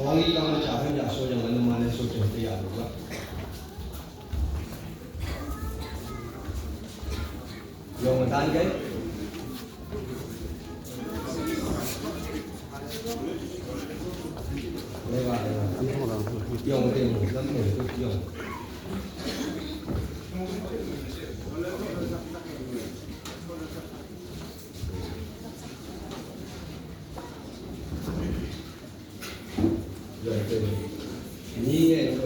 王一刚的家分家说讲的那么来说就这样子。用单个。对吧？用电脑跟美都用。对，你也有的。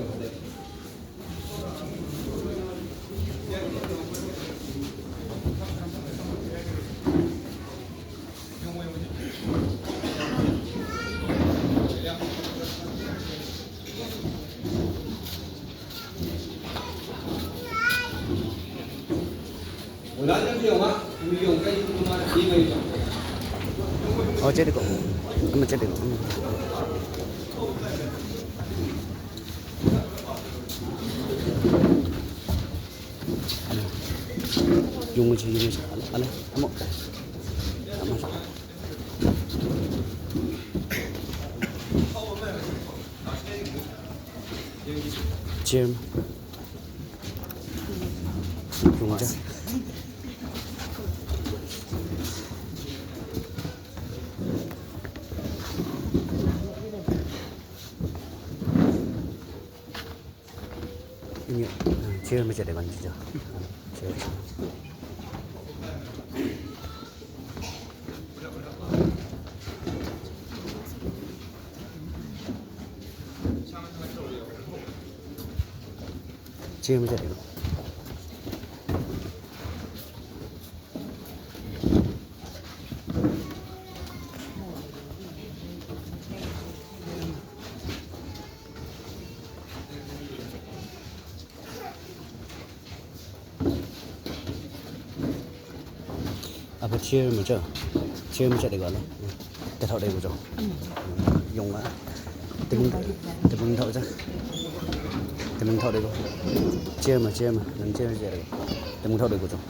我拿这个用吗？不用，跟他妈一个一种。chết được mà chết được dùng anh amo chiêm dùng ra chiêm mới chạy để bắn chưa chiêm mới chạy để apa chia mà chạy để gọi là cái thợ đây của rồi dùng tìm thợ ra tìm thợ đây của chia mà lần chia chạy đây tìm thợ đây của rồi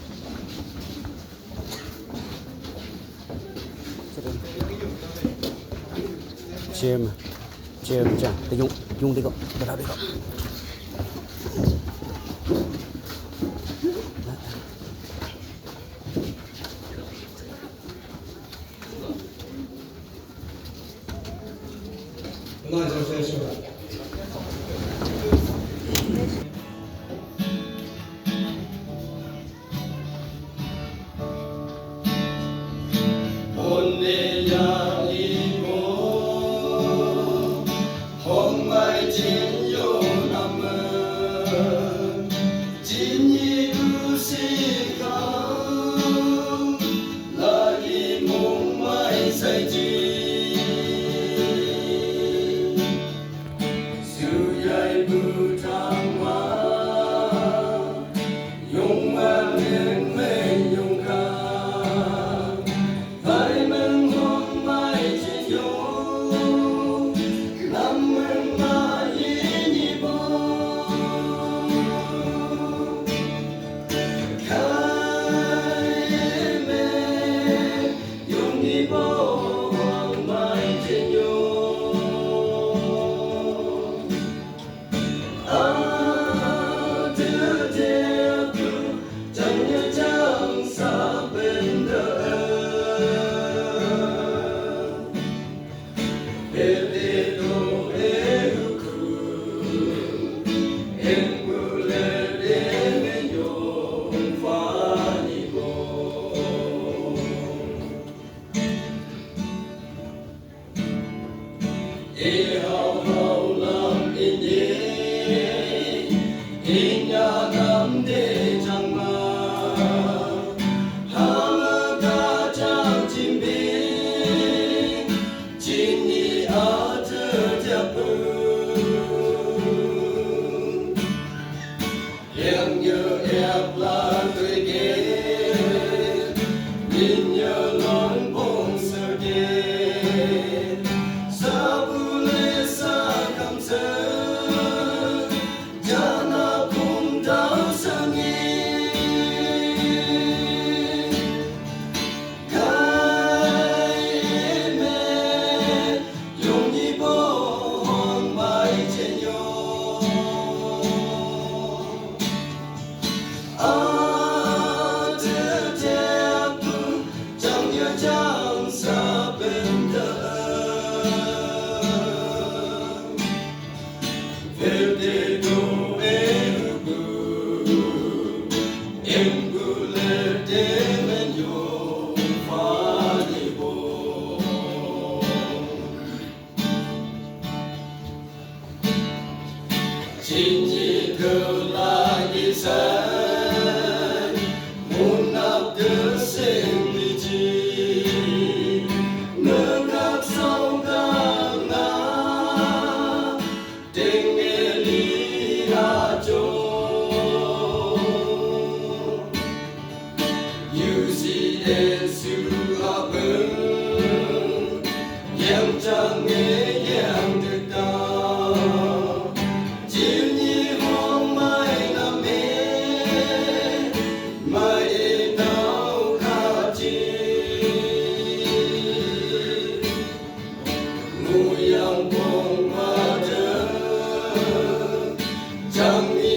chia mà chẳng cái dùng đây gọi cái thợ đây gọi那就真是了。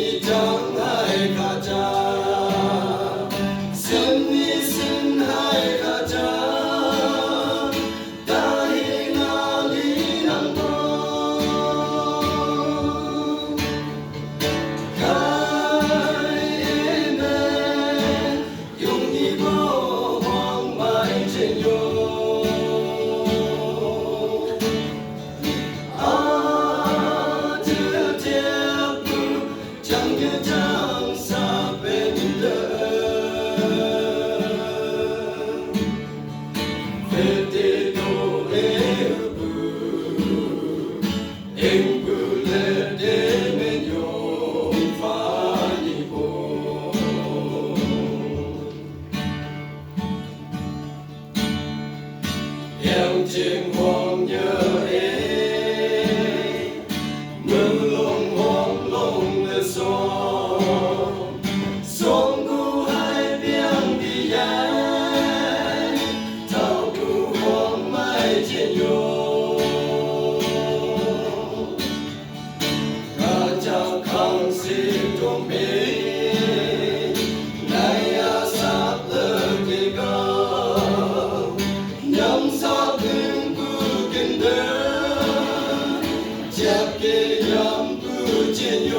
장미장하에 가자 승리승하에 가자 다행하리란 거 가에네 용기고 황마이제요 장사 밴드 페테도 에브 앵불레 데면 용판이고 양증 황녀에 물렁홍롱에서 송구할 병디야 더구 황마이제요 가자 강실동배 나야 삽르기가 염사등구근들 잡게 염구제요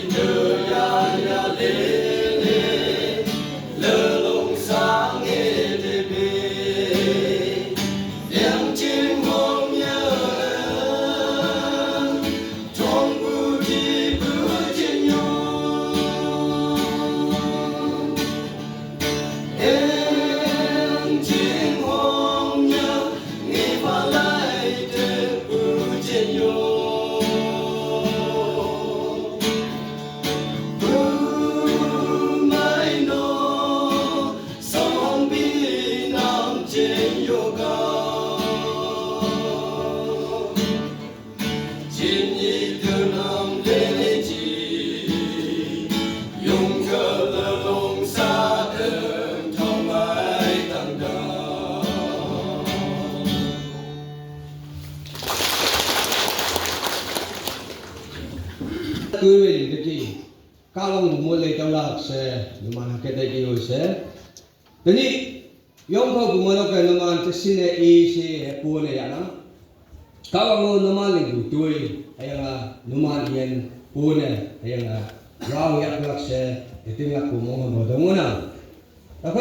진이들야야 레레 러롱상에 대배 양진홍연 동구기부진요 양진홍연 니발라이트 부진요 진이드남 되지 용거를 농사은 정말 당당 Cứ về cái gì cao long mua lấy trong lạc xe nhưng mà cái đây cái hồi xe thế nhỉ yong khâu của mình nó cái nó mà cái xin này y xe bùa này vậy đó cao long nó mà lấy của tôi hay là nó mà yên bùa này hay là rau yak lạc xe thì tiếng lạc của mình mà đâu muốn nào, ok.